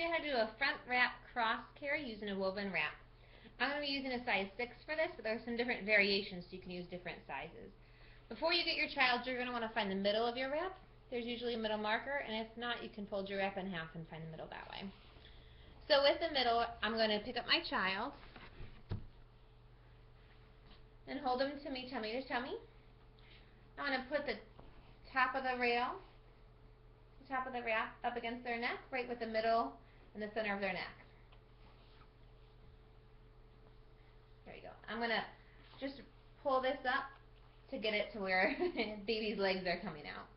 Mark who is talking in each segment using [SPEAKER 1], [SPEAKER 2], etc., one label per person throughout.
[SPEAKER 1] you how to do a front wrap cross carry using a woven wrap. I'm going to be using a size 6 for this, but there are some different variations, so you can use different sizes. Before you get your child, you're going to want to find the middle of your wrap. There's usually a middle marker, and if not, you can fold your wrap in half and find the middle that way. So with the middle, I'm going to pick up my child and hold them to me, tummy to tummy. I'm going to put the top of the rail, the top of the wrap up against their neck, right with the middle and the center of their neck. There you go. I'm going to just pull this up to get it to where baby's legs are coming out.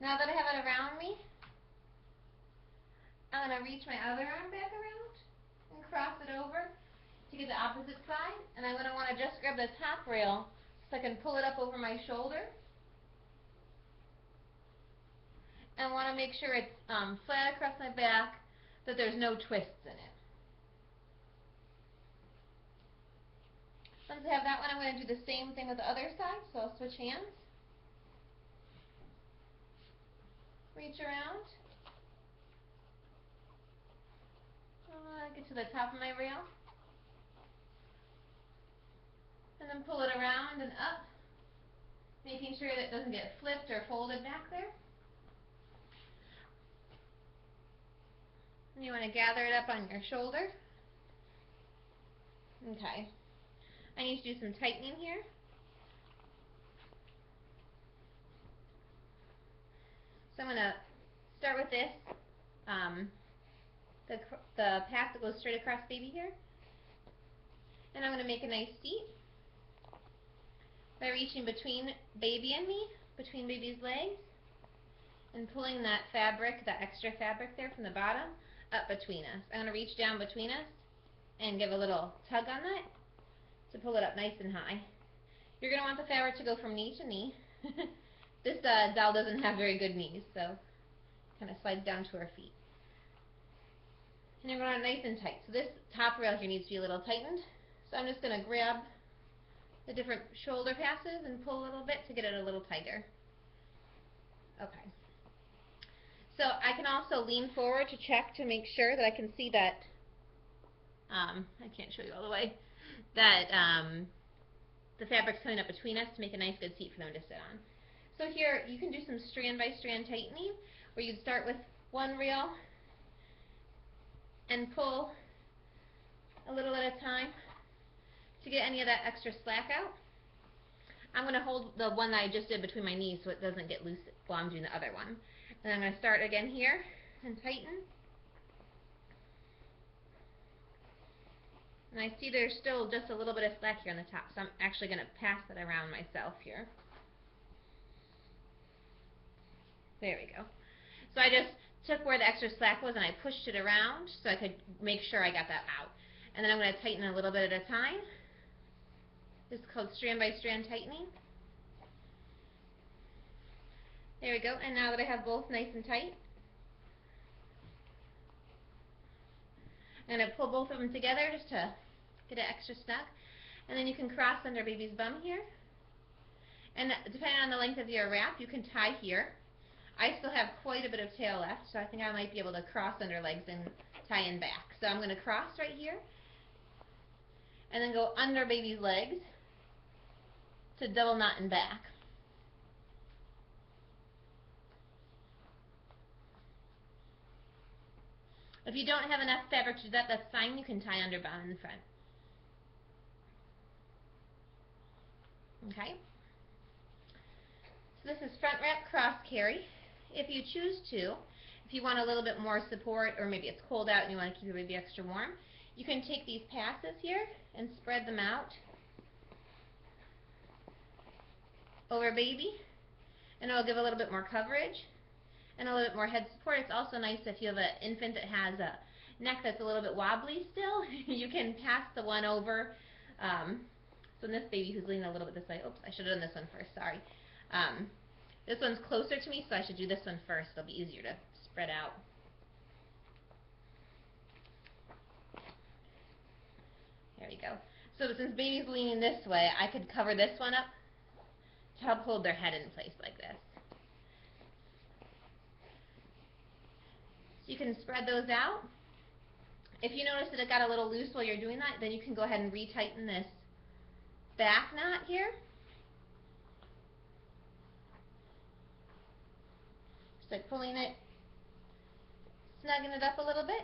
[SPEAKER 1] Now that I have it around me, I'm going to reach my other arm back around and cross it over to get the opposite side, and I'm going to want to just grab the top rail so I can pull it up over my shoulder. And want to make sure it's flat across my back, that there's no twists in it. Once I have that one, I'm going to do the same thing with the other side, so I'll switch hands. Reach around. Get to the top of my rail. And then pull it around and up, making sure that it doesn't get flipped or folded back there. And you want to gather it up on your shoulder. Okay. I need to do some tightening here. So I'm going to start with this, the path that goes straight across baby here. And I'm going to make a nice seat by reaching between baby and me, between baby's legs, and pulling that fabric, that extra fabric there from the bottom, up between us. I'm going to reach down between us and give a little tug on that to pull it up nice and high. You're going to want the fabric to go from knee to knee. This doll doesn't have very good knees, so it kind of slides down to her feet. And you're going to want it nice and tight. So this top rail here needs to be a little tightened. So I'm just going to grab the different shoulder passes and pull a little bit to get it a little tighter. Okay. So I can also lean forward to check to make sure that I can see that, I can't show you all the way, that the fabric's coming up between us to make a nice good seat for them to sit on. So here you can do some strand by strand tightening, where you'd start with one reel and pull a little at a time to get any of that extra slack out. I'm going to hold the one that I just did between my knees so it doesn't get loose while I'm doing the other one. And I'm going to start again here and tighten. And I see there's still just a little bit of slack here on the top, so I'm actually going to pass that around myself here. There we go. So I just took where the extra slack was and I pushed it around so I could make sure I got that out. And then I'm going to tighten a little bit at a time. This is called strand by strand tightening. There we go. And now that I have both nice and tight, I'm going to pull both of them together just to get it extra snug. And then you can cross under baby's bum here. And depending on the length of your wrap, you can tie here. I still have quite a bit of tail left, so I think I might be able to cross under legs and tie in back. So I'm going to cross right here and then go under baby's legs to double knot in back. If you don't have enough fabric to do that, that's fine. You can tie under bun in the front. Okay. So this is front wrap cross carry. If you choose to, if you want a little bit more support, or maybe it's cold out and you want to keep your baby extra warm, you can take these passes here and spread them out over baby, and it'll give a little bit more coverage and a little bit more head support. It's also nice if you have an infant that has a neck that's a little bit wobbly still. You can pass the one over. So in this baby who's leaning a little bit this way, oops, I should have done this one first, sorry. This one's closer to me, so I should do this one first. It'll be easier to spread out. There we go. So since baby's leaning this way, I could cover this one up to help hold their head in place like this. So you can spread those out. If you notice that it got a little loose while you're doing that, then you can go ahead and retighten this back knot here. Just like pulling it, snugging it up a little bit,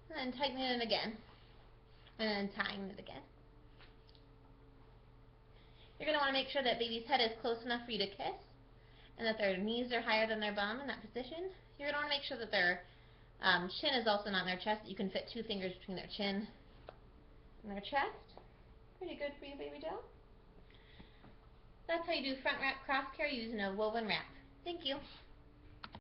[SPEAKER 1] and then tightening it again, and then tying it again. You're going to want to make sure that baby's head is close enough for you to kiss, and that their knees are higher than their bum in that position. You're going to want to make sure that their chin is also not in their chest, that you can fit 2 fingers between their chin and their chest. Pretty good for you, baby doll. That's how you do front wrap cross care using a woven wrap. Thank you.